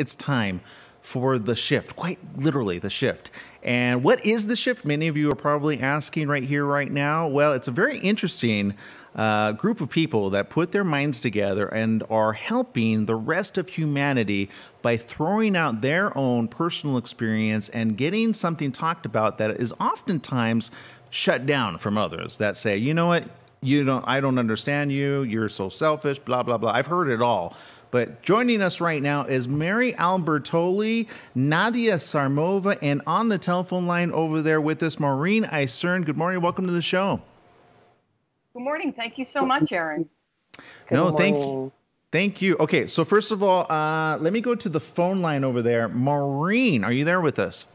it's time for the shift, quite literally the shift. And what is the shift? Many of you are probably asking right here, right now. Well, it's a very interesting group of people that put their minds together and are helping the rest of humanity by throwing out their own personal experience and getting something talked about that is oftentimes shut down from others that say, you know what, I don't understand you, you're so selfish, blah, blah, blah. I've heard it all. But joining us right now is Mary Albertoli, Nadia Sarmova, and on the telephone line over there with us, Maureen Isern. Good morning. Welcome to the show. Good morning. Thank you so much, Aaron. Thank you. Okay, so first of all, let me go to the phone line over there. Maureen, are you there with us?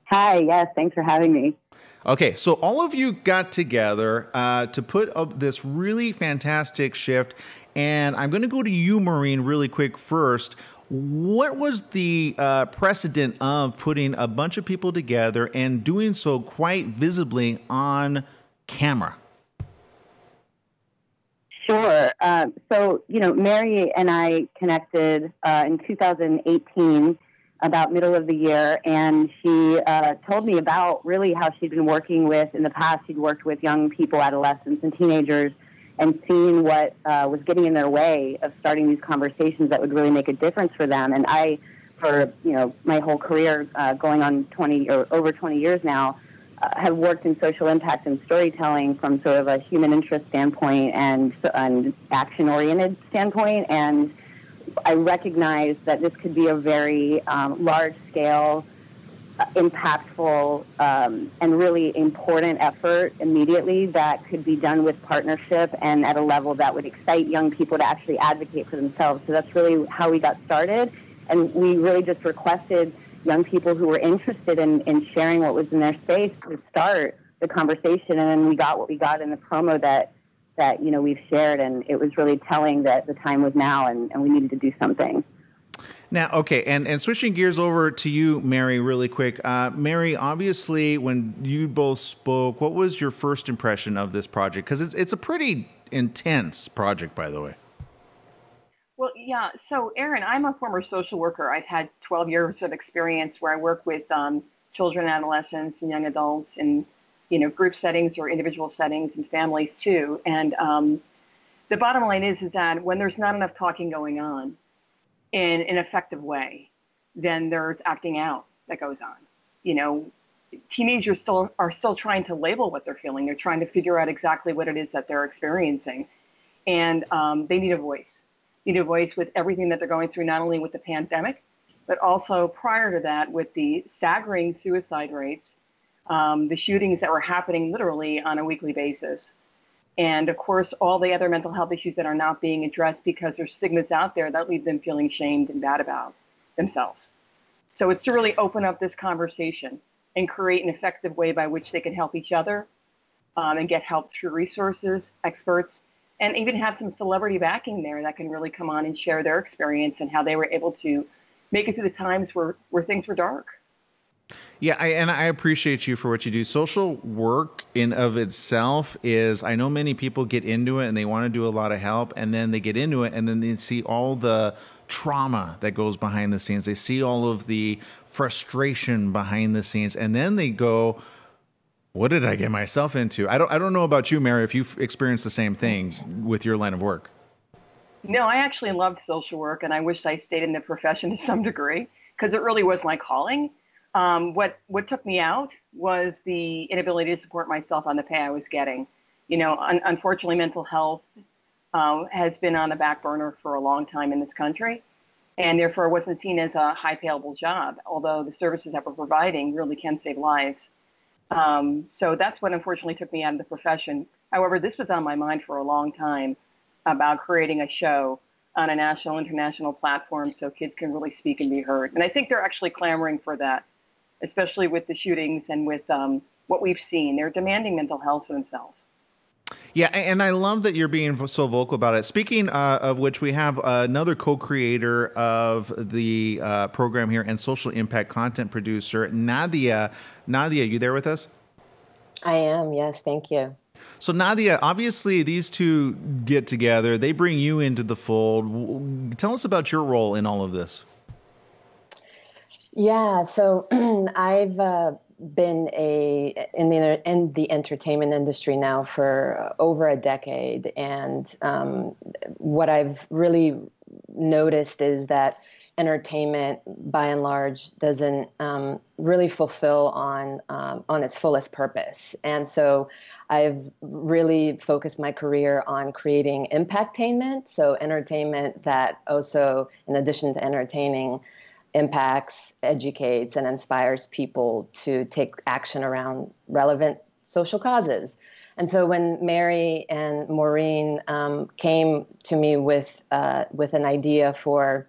Hi, yes, thanks for having me. Okay, so all of you got together to put up this really fantastic shift, and I'm going to go to you, Maureen, really quick first. What was the precedent of putting a bunch of people together and doing so quite visibly on camera? Sure. So, Mary and I connected in 2018, about middle of the year, and she told me about really how she'd been working with, in the past, she'd worked with young people, adolescents and teenagers, and seeing what was getting in their way of starting these conversations that would really make a difference for them. And I, for my whole career, going on 20 or over 20 years now, have worked in social impact and storytelling from sort of a human interest standpoint and action-oriented standpoint. And I recognize that this could be a very large-scale, impactful, and really important effort immediately that could be done with partnership and at a level that would excite young people to actually advocate for themselves. So that's really how we got started. And we really just requested young people who were interested in sharing what was in their space to start the conversation. And then we got what we got in the promo that we've shared, and it was really telling that the time was now and we needed to do something. Now, okay, and switching gears over to you, Mary, really quick. Mary, obviously, when you both spoke, what was your first impression of this project? Because it's a pretty intense project, by the way. Well, yeah. So, Aaron, I'm a former social worker. I've had 12 years of experience where I work with children, adolescents, and young adults in group settings or individual settings and families too. And the bottom line is that when there's not enough talking going on in an effective way, then there's acting out that goes on. Teenagers are still trying to label what they're feeling. They're trying to figure out exactly what it is that they're experiencing. And they need a voice. Need a voice with everything that they're going through, not only with the pandemic, but also prior to that with the staggering suicide rates, the shootings that were happening literally on a weekly basis. And of course, all the other mental health issues that are not being addressed because there's stigmas out there that leave them feeling shamed and bad about themselves. So it's to really open up this conversation and create an effective way by which they can help each other and get help through resources, experts, and even have some celebrity backing there that can really come on and share their experience and how they were able to make it through the times where things were dark. Yeah, and I appreciate you for what you do. Social work in of itself is, I know many people get into it and they want to do a lot of help, and then they get into it and then they see all the trauma that goes behind the scenes. They see all of the frustration behind the scenes, and then they go, what did I get myself into? I don't know about you, Mary, if you've experienced the same thing with your line of work. No, I actually loved social work, and I wish I stayed in the profession to some degree because it really was my calling. What took me out was the inability to support myself on the pay I was getting. Unfortunately, mental health has been on the back burner for a long time in this country, and therefore wasn't seen as a high payable job, although the services that we're providing really can save lives. So that's what unfortunately took me out of the profession. However, this was on my mind for a long time about creating a show on a national, international platform so kids can really speak and be heard. And I think they're actually clamoring for that, especially with the shootings and with what we've seen. They're demanding mental health for themselves. Yeah, and I love that you're being so vocal about it. Speaking of which, we have another co-creator of the program here and social impact content producer, Nadia. Nadia, you there with us? I am, yes, thank you. So Nadia, obviously these two get together. They bring you into the fold. Tell us about your role in all of this. Yeah, so I've been in the entertainment industry now for over a decade, and what I've really noticed is that entertainment, by and large, doesn't really fulfill on its fullest purpose, and so I've really focused my career on creating impactainment, so entertainment that also, in addition to entertaining, impacts, educates, and inspires people to take action around relevant social causes. And so when Mary and Maureen came to me with an idea for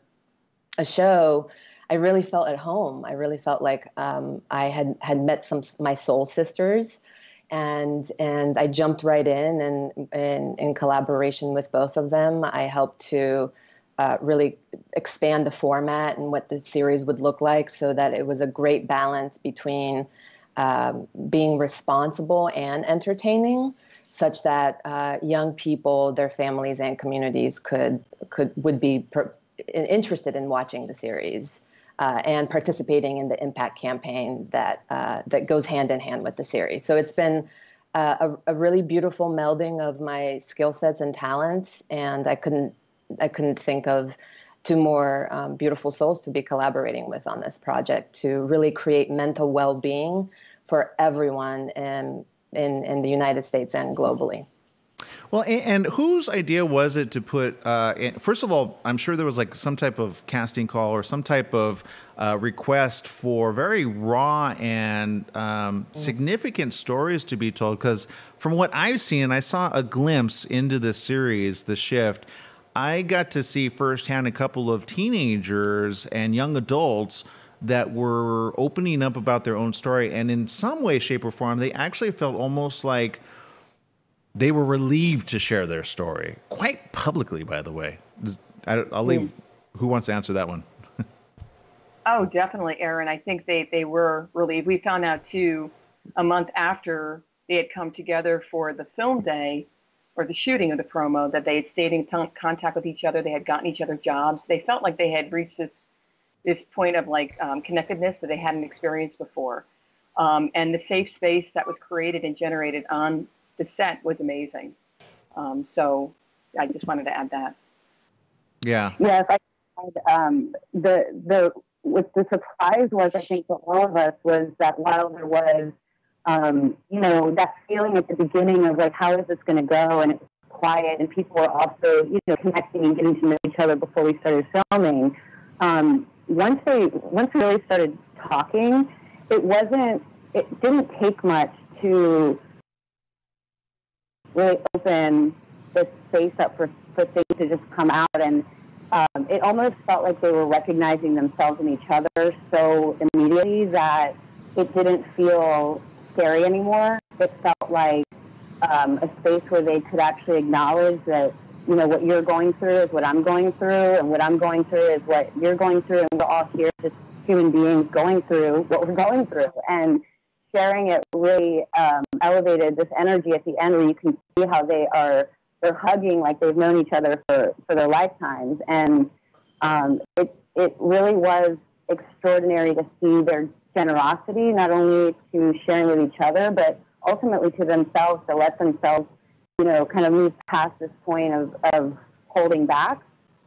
a show, I really felt at home. I really felt like I had met my soul sisters, and I jumped right in, and in collaboration with both of them, I helped to really expand the format and what the series would look like, so that it was a great balance between being responsible and entertaining, such that young people, their families, and communities would be interested in watching the series and participating in the impact campaign that goes hand in hand with the series. So it's been a really beautiful melding of my skill sets and talents, and I couldn't think of two more beautiful souls to be collaborating with on this project to really create mental well-being for everyone in the United States and globally. Well, and whose idea was it to put, first of all, I'm sure there was like some type of casting call or some type of request for very raw and significant stories to be told, because from what I've seen, I saw a glimpse into this series, The Shift. I got to see firsthand a couple of teenagers and young adults that were opening up about their own story. And in some way, shape, or form, they actually felt almost like they were relieved to share their story, quite publicly, by the way. I'll leave, who wants to answer that one? Oh, definitely, Aaron. I think they were relieved. We found out, too, a month after they had come together for the film day, or the shooting of the promo, that they had stayed in contact with each other. They had gotten each other jobs. They felt like they had reached this point of connectedness that they hadn't experienced before. And the safe space that was created and generated on the set was amazing. So I just wanted to add that. Yeah. Yes. What the surprise was, I think, for all of us, was that while there was that feeling at the beginning of like, how is this going to go? And it was quiet, and people were also, connecting and getting to know each other before we started filming. Once we really started talking, it didn't take much to really open the space up for things to just come out. And it almost felt like they were recognizing themselves in each other so immediately that it didn't feel scary anymore. It felt like a space where they could actually acknowledge that, what you're going through is what I'm going through, and what I'm going through is what you're going through, and we're all here just human beings going through what we're going through. And sharing it really elevated this energy at the end, where you can see how they're hugging like they've known each other for their lifetimes. And it really was extraordinary to see their generosity, not only to sharing with each other, but ultimately to themselves, to let themselves, kind of move past this point of holding back,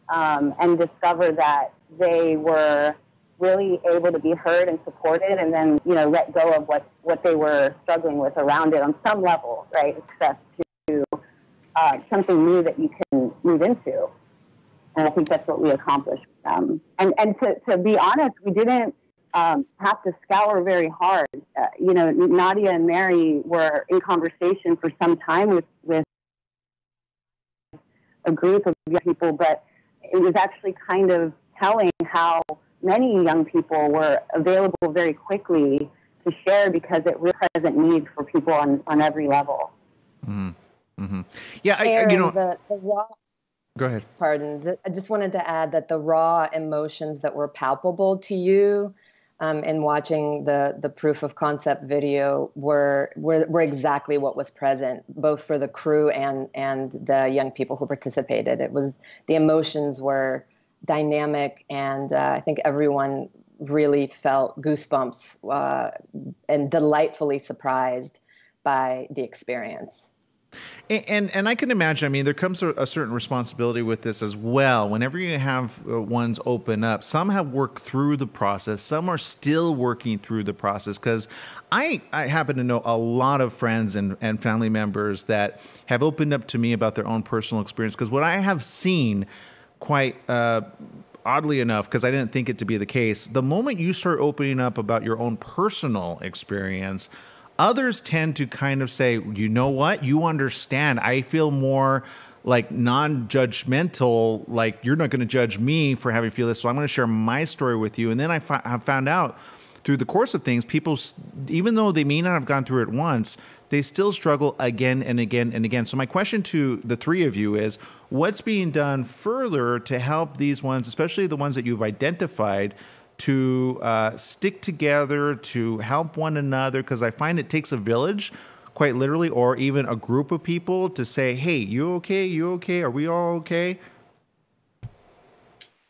and discover that they were really able to be heard and supported, and then, let go of what they were struggling with around it on some level, right? Access to something new that you can move into. And I think that's what we accomplished with them. And to be honest, we didn't have to scour very hard. Nadia and Mary were in conversation for some time with a group of young people, but it was actually kind of telling how many young people were available very quickly to share, because it really present need for people on every level. Mm-hmm. Mm-hmm. Yeah, Aaron, the raw. Go ahead. Pardon. I just wanted to add that the raw emotions that were palpable to you and watching the proof of concept video were exactly what was present, both for the crew and the young people who participated. It was, the emotions were dynamic, and I think everyone really felt goosebumps and delightfully surprised by the experience. And I can imagine, I mean, there comes a certain responsibility with this as well. Whenever you have ones open up, some have worked through the process, some are still working through the process, because I happen to know a lot of friends and family members that have opened up to me about their own personal experience, because what I have seen quite oddly enough, because I didn't think it to be the case, the moment you start opening up about your own personal experience, others tend to kind of say, you know what, you understand. I feel more like non-judgmental, like you're not going to judge me for having feel this, so I'm going to share my story with you. And then I have found out through the course of things, people, even though they may not have gone through it once, they still struggle again and again and again. So my question to the three of you is, what's being done further to help these ones, especially the ones that you've identified, to stick together, to help one another? Because I find it takes a village, quite literally, or even a group of people to say, hey, you okay? You okay? Are we all okay?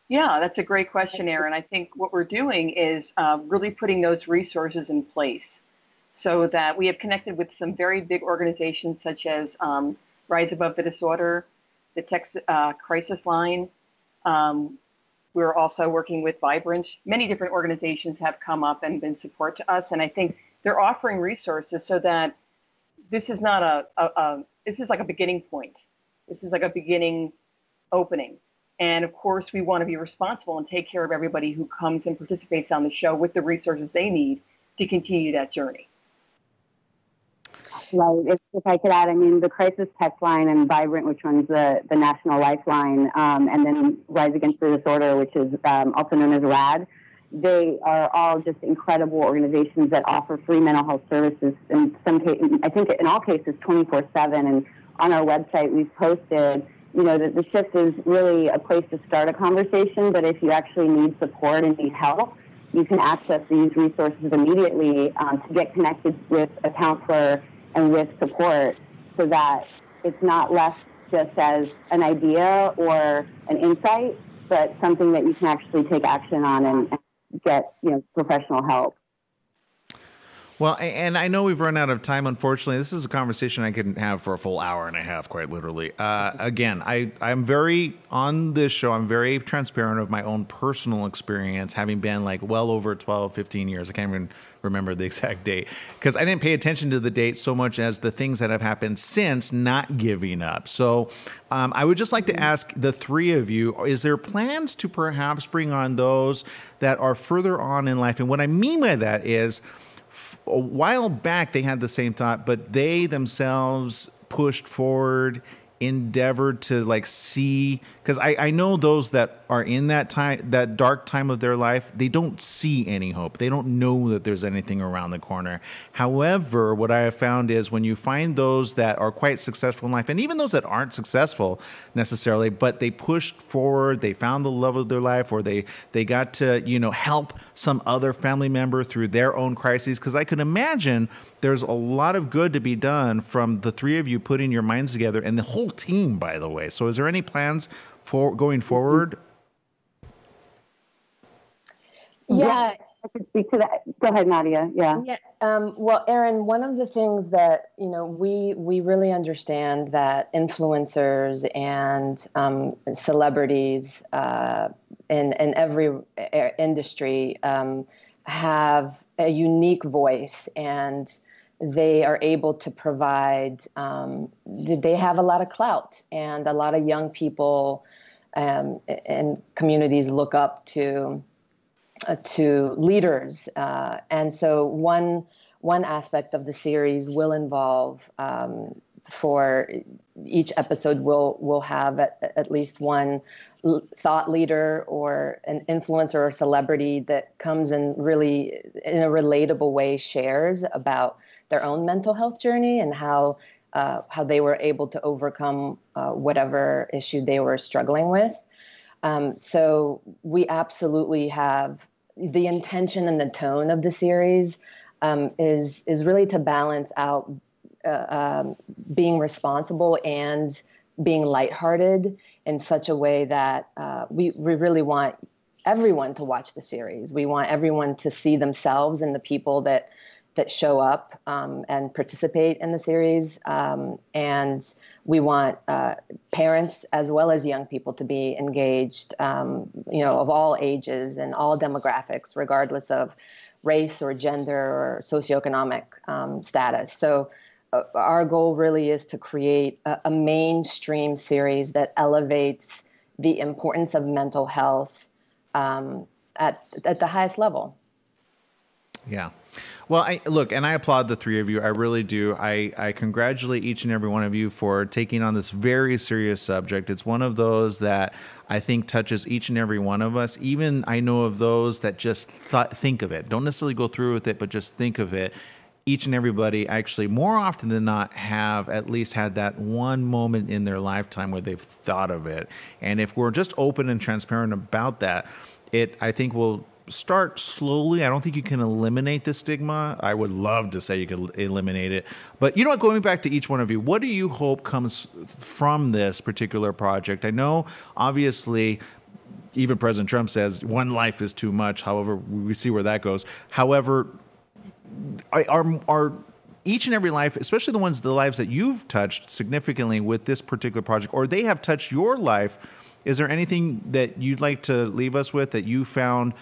Yeah, that's a great question, Aaron. I think what we're doing is really putting those resources in place so that we have connected with some very big organizations such as Rise Above the Disorder, the Texas Crisis Line. We're also working with Vibrant. Many different organizations have come up and been support to us. And I think they're offering resources so that this is not this is like a beginning point. This is like a beginning opening. And of course, we want to be responsible and take care of everybody who comes and participates on the show with the resources they need to continue that journey. Right. If I could add, I mean, the Crisis Text Line and Vibrant, which runs the National Lifeline, and then Rise Against the Disorder, which is also known as RAD, they are all just incredible organizations that offer free mental health services. In some cases, I think in all cases, 24/7. And on our website, we've posted, you know, that the shift is really a place to start a conversation, but if you actually need support and need help, you can access these resources immediately to get connected with a counselor and with support, so that it's not left just as an idea or an insight, but something that you can actually take action on and get, you know, professional help. Well, and I know we've run out of time, unfortunately. This is a conversation I could have for a full hour and a half, quite literally. Again, I'm very, on this show, I'm very transparent of my own personal experience, having been like well over 12, 15 years. I can't even remember the exact date, because I didn't pay attention to the date so much as the things that have happened since not giving up. So I would just like to ask the three of you, is there plans to perhaps bring on those that are further on in life? And what I mean by that is, a while back, they had the same thought, but they themselves pushed forward, endeavored to like see, because I know those that are in that time, that dark time of their life, they don't see any hope. They don't know that there's anything around the corner. However, what I have found is when you find those that are quite successful in life, and even those that aren't successful necessarily, but they pushed forward, they found the love of their life, or they got to, you know, help some other family member through their own crises. Because I can imagine there's a lot of good to be done from the three of you putting your minds together, and the whole team, by the way. So is there any plans for going forward? Yeah, I could speak to that. Go ahead, Nadia. Yeah. Well, Aaron, one of the things that, you know, we really understand that influencers and celebrities in every industry have a unique voice, and they are able to provide, they have a lot of clout, and a lot of young people and communities look up to leaders. And so one aspect of the series will involve, for each episode, we'll have at least one thought leader or an influencer or celebrity that comes and really, in a relatable way, shares about their own mental health journey and how they were able to overcome whatever issue they were struggling with. So we absolutely have the intention and the tone of the series is really to balance out being responsible and being lighthearted in such a way that we really want everyone to watch the series. We want everyone to see themselves in the people that show up and participate in the series. And we want parents as well as young people to be engaged, of all ages and all demographics, regardless of race or gender or socioeconomic status. So our goal really is to create a mainstream series that elevates the importance of mental health at the highest level. Yeah. Well, I applaud the three of you. I really do. I congratulate each and every one of you for taking on this very serious subject. It's one of those that I think touches each and every one of us. Even I know of those that just think of it, don't necessarily go through with it, but just think of it. Each and everybody actually, more often than not, have at least had that one moment in their lifetime where they've thought of it. And if we're just open and transparent about that, I think will start slowly. I don't think you can eliminate the stigma. I would love to say you could eliminate it. But you know what, going back to each one of you, what do you hope comes from this particular project? I know, obviously, even President Trump says one life is too much. However, we see where that goes. However, are each and every life, especially the lives that you've touched significantly with this particular project, or they have touched your life, is there anything that you'd like to leave us with that you found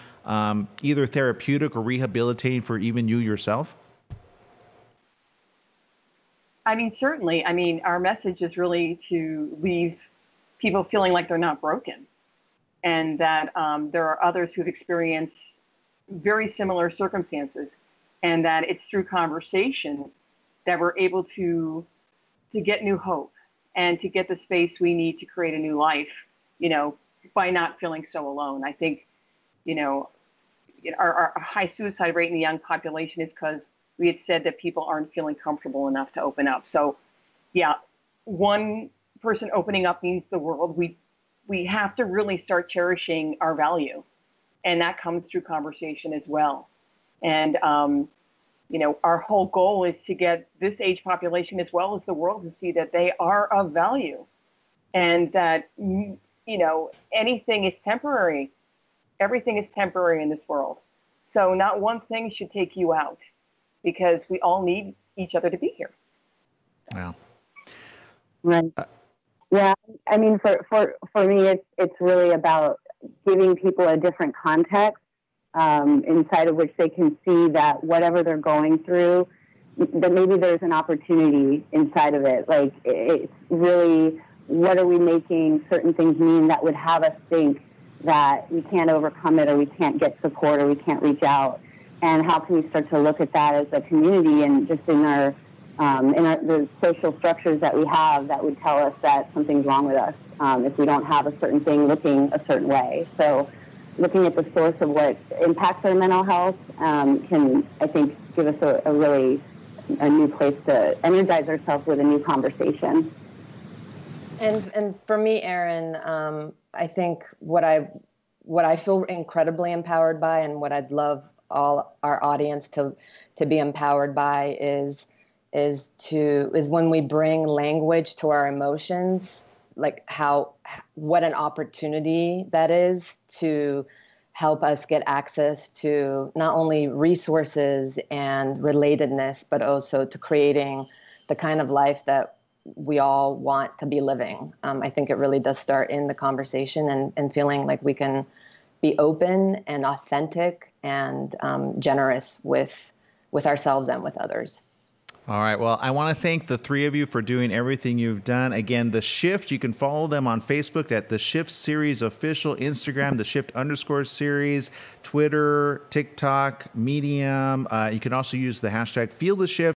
either therapeutic or rehabilitating for even you yourself? I mean, certainly. I mean, our message is really to leave people feeling like they're not broken, and that there are others who've experienced very similar circumstances, and that it's through conversation that we're able to get new hope and to get the space we need to create a new life, by not feeling so alone. I think, our high suicide rate in the young population is because we had said that people aren't feeling comfortable enough to open up. So, yeah, one person opening up means the world. We have to really start cherishing our value, and that comes through conversation as well. And our whole goal is to get this age population as well as the world to see that they are of value, and that anything is temporary. Everything is temporary in this world. So not one thing should take you out, because we all need each other to be here. Yeah. Right. Yeah. I mean, for me, it's really about giving people a different context inside of which they can see that whatever they're going through, that maybe there's an opportunity inside of it. Like, it's really, what are we making certain things mean that would have us think that we can't overcome it, or we can't get support, or we can't reach out? And how can we start to look at that as a community, and just in the social structures that we have that would tell us that something's wrong with us if we don't have a certain thing looking a certain way. So looking at the source of what impacts our mental health can, I think, give us a really new place to energize ourselves with a new conversation. And for me, Erin, I think what I feel incredibly empowered by, and what I'd love all our audience to be empowered by, is when we bring language to our emotions, like what an opportunity that is to help us get access to not only resources and relatedness, but also to creating the kind of life that we all want to be living. I think it really does start in the conversation and feeling like we can be open and authentic and generous with ourselves and with others. All right. Well, I want to thank the three of you for doing everything you've done. Again, The Shift, you can follow them on Facebook at The Shift Series Official, Instagram, The Shift_series, Twitter, TikTok, Medium. You can also use the hashtag Feel the Shift.